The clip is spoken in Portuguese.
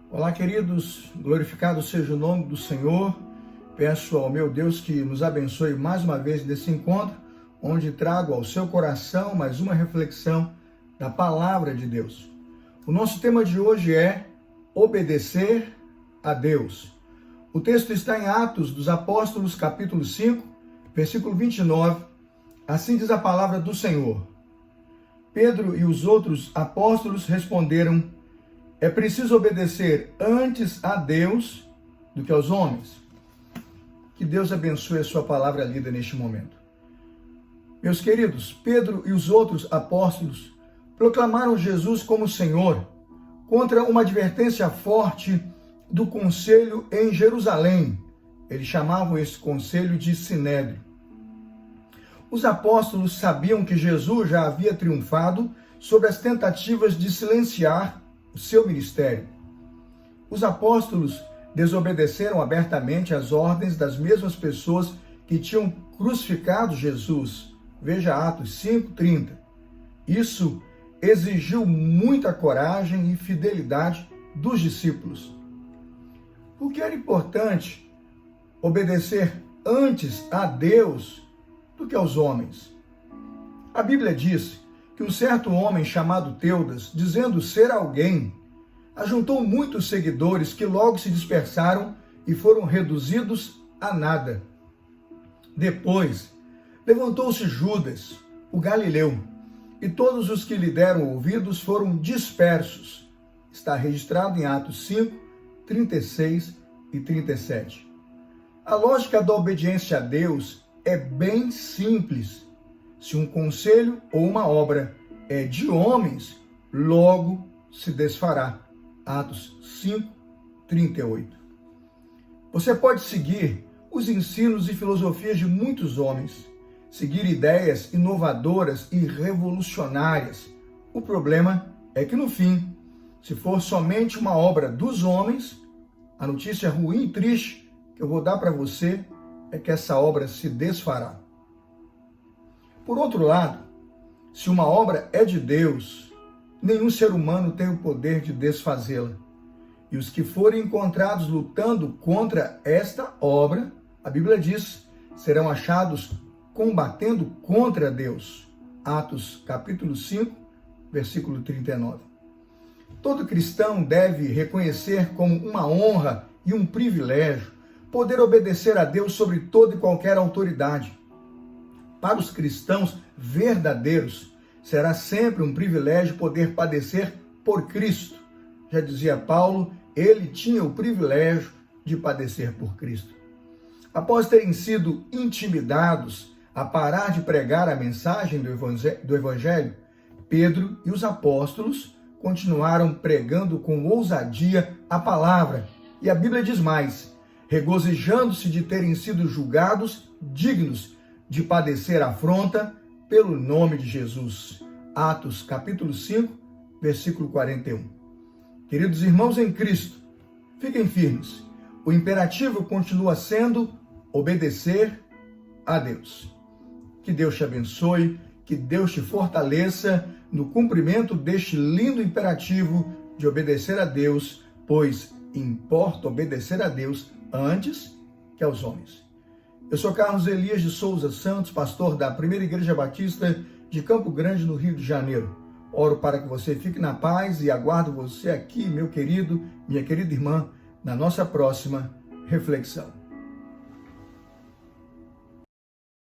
Olá, queridos, glorificado seja o nome do Senhor. Peço ao meu Deus que nos abençoe mais uma vez nesse encontro, onde trago ao seu coração mais uma reflexão da palavra de Deus. O nosso tema de hoje é obedecer a Deus. O texto está em Atos dos Apóstolos, capítulo 5, versículo 29. Assim diz a palavra do Senhor. Pedro e os outros apóstolos responderam: é preciso obedecer antes a Deus do que aos homens. Que Deus abençoe a sua palavra lida neste momento. Meus queridos, Pedro e os outros apóstolos proclamaram Jesus como Senhor contra uma advertência forte do conselho em Jerusalém. Eles chamavam esse conselho de Sinédrio. Os apóstolos sabiam que Jesus já havia triunfado sobre as tentativas de silenciar o seu ministério. Os apóstolos desobedeceram abertamente às ordens das mesmas pessoas que tinham crucificado Jesus. Veja Atos 5:30. Isso exigiu muita coragem e fidelidade dos discípulos. Por que era importante obedecer antes a Deus do que aos homens? A Bíblia diz que um certo homem chamado Teudas, dizendo ser alguém, ajuntou muitos seguidores que logo se dispersaram e foram reduzidos a nada. Depois, levantou-se Judas, o galileu, e todos os que lhe deram ouvidos foram dispersos. Está registrado em Atos 5, 36 e 37. A lógica da obediência a Deus é bem simples. Se um conselho ou uma obra é de homens, logo se desfará. Atos 5, 38. Você pode seguir os ensinos e filosofias de muitos homens, seguir ideias inovadoras e revolucionárias. O problema é que, no fim, se for somente uma obra dos homens, a notícia ruim e triste que eu vou dar para você é que essa obra se desfará. Por outro lado, se uma obra é de Deus, nenhum ser humano tem o poder de desfazê-la. E os que forem encontrados lutando contra esta obra, a Bíblia diz, serão achados combatendo contra Deus. Atos capítulo 5, versículo 39. Todo cristão deve reconhecer como uma honra e um privilégio poder obedecer a Deus sobre toda e qualquer autoridade. Para os cristãos verdadeiros, será sempre um privilégio poder padecer por Cristo. Já dizia Paulo, ele tinha o privilégio de padecer por Cristo. Após terem sido intimidados a parar de pregar a mensagem do Evangelho, Pedro e os apóstolos continuaram pregando com ousadia a palavra. E a Bíblia diz mais, regozijando-se de terem sido julgados dignos de padecer afronta pelo nome de Jesus. Atos capítulo 5, versículo 41. Queridos irmãos em Cristo, fiquem firmes. O imperativo continua sendo obedecer a Deus. Que Deus te abençoe, que Deus te fortaleça no cumprimento deste lindo imperativo de obedecer a Deus, pois importa obedecer a Deus antes que aos homens. Eu sou Carlos Elias de Souza Santos, pastor da Primeira Igreja Batista de Campo Grande, no Rio de Janeiro. Oro para que você fique na paz e aguardo você aqui, meu querido, minha querida irmã, na nossa próxima reflexão.